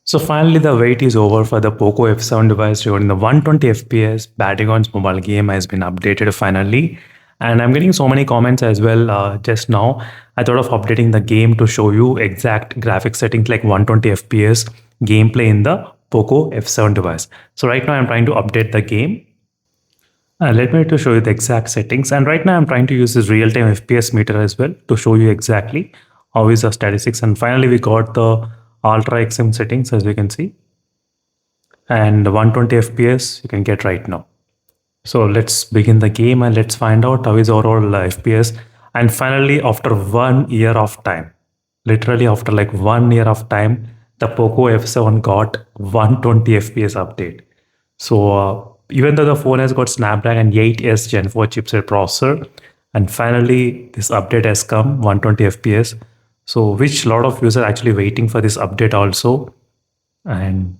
So finally, the wait is over for the POCO F7 device regarding the 120 FPS batting on mobile game has been updated finally. And I'm getting so many comments as well just now. I thought of updating the game to show you exact graphic settings like 120 FPS gameplay in the POCO F7 device. So right now I'm trying to update the game. Let me to show you the exact settings. And right now I'm trying to use this real-time FPS meter as well to show you exactly how is the statistics. And finally we got the Ultra XM settings as you can see. And 120 FPS you can get right now. So let's begin the game and let's find out how is overall FPS. And finally, after 1 year of time, literally after like 1 year of time, the POCO F7 got 120 FPS update. So even though the phone has got Snapdragon 8S Gen 4 chipset processor, and finally this update has come 120 FPS. So which a lot of users are actually waiting for this update also. And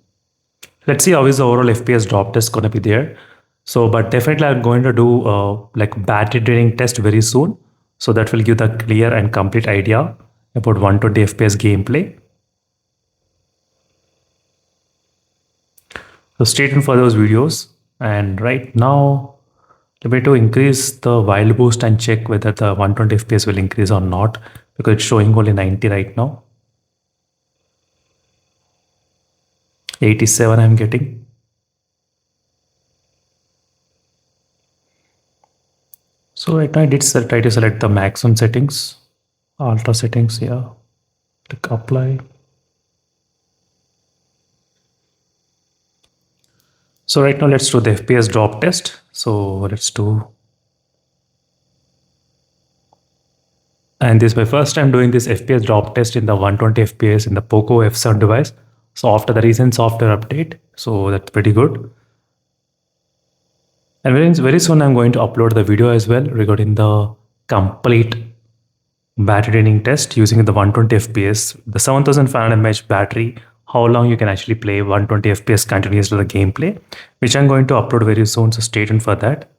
let's see how is the overall FPS drop test going to be there. So, but definitely I'm going to do like battery draining test very soon. So that will give the clear and complete idea about 120 FPS gameplay. So stay tuned for those videos. And right now, let me to increase the while boost and check whether the 120 FPS will increase or not because it's showing only 90 right now. 87 I'm getting. So right now I did try to select the maximum settings, ultra settings here, click apply. So right now let's do the FPS drop test. So let's do, and this is my first time doing this FPS drop test in the 120 FPS in the POCO F7 device. So after the recent software update, so that's pretty good. And very soon I'm going to upload the video as well regarding the complete battery draining test using the 120 FPS, the 7500 mAh battery, how long you can actually play 120 FPS continuously the gameplay, which I'm going to upload very soon. So stay tuned for that.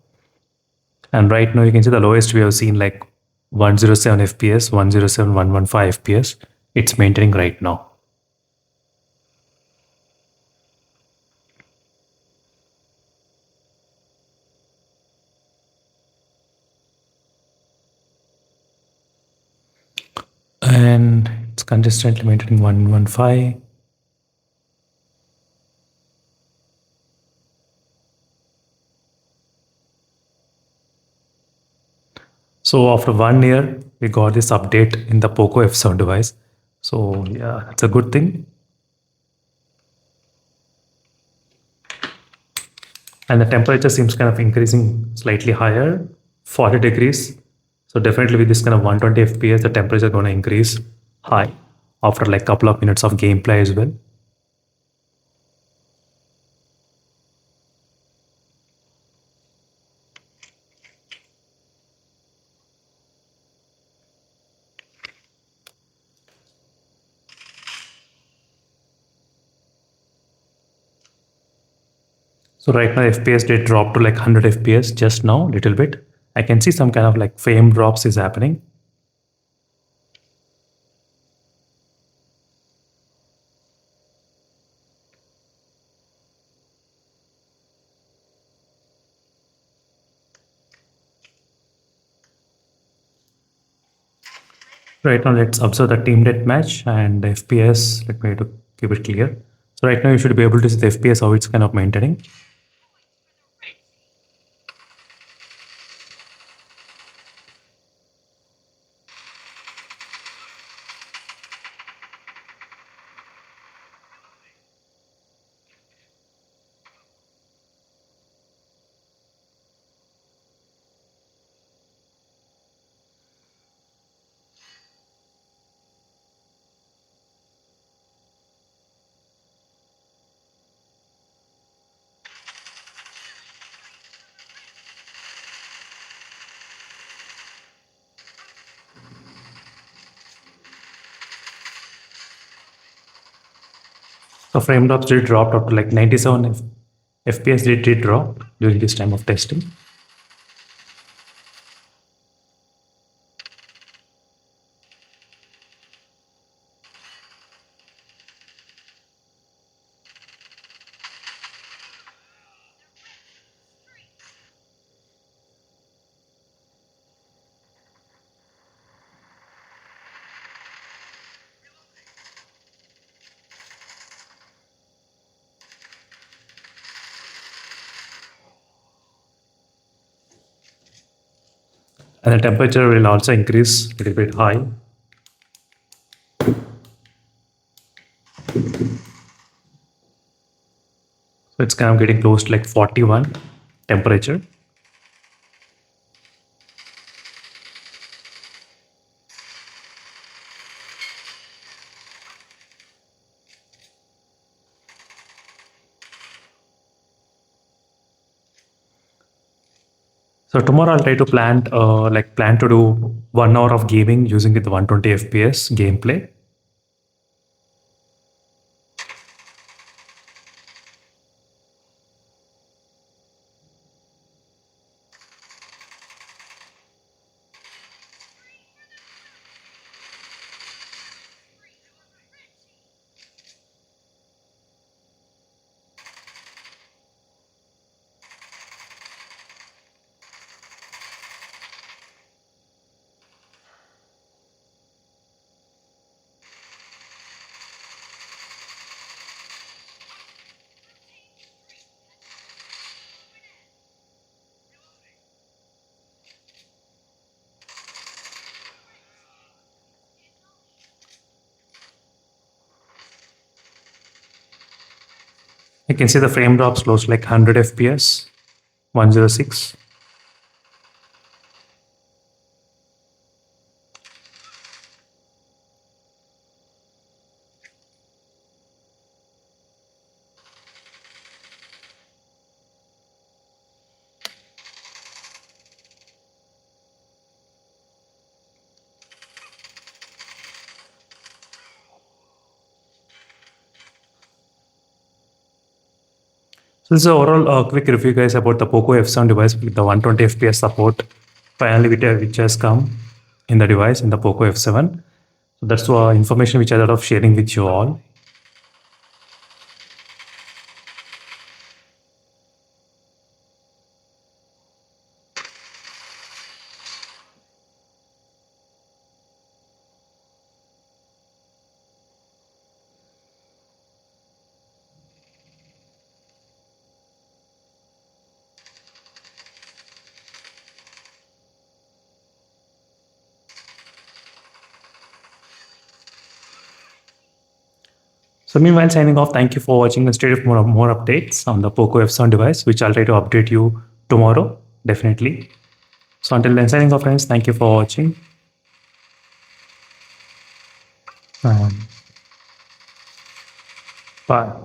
And right now you can see the lowest we have seen like 107 FPS, 107, 115 FPS. It's maintaining right now. And it's consistently maintaining 115. So after 1 year, we got this update in the POCO F7 device. So yeah, it's a good thing. And the temperature seems kind of increasing slightly higher, 40 degrees. So definitely with this kind of 120 FPS, the temperature is going to increase high after like couple of minutes of gameplay as well. So right now FPS did drop to like 100 FPS just now, little bit. I can see some kind of like frame drops is happening. Right now let's observe the team deathmatch and the FPS. Let me to keep it clear. So right now you should be able to see the FPS how it's kind of maintaining. So frame drops did drop up to like 97 FPS did drop during this time of testing. and the temperature will also increase a little bit high. So it's kind of getting close to like 41 temperature. So tomorrow I'll try to plan to do 1 hour of gaming using the 120 FPS gameplay. You can see the frame drops close to like 100 FPS, 106. So this is overall quick review, guys, about the POCO F7 device with the 120 FPS support. Finally, which has come in the device in the POCO F7. So that's the information which I thought of sharing with you all. So meanwhile, signing off, thank you for watching and stay tuned for more updates on the POCO F7 device, which I'll try to update you tomorrow, definitely. So until then, signing off, friends, thank you for watching. Bye.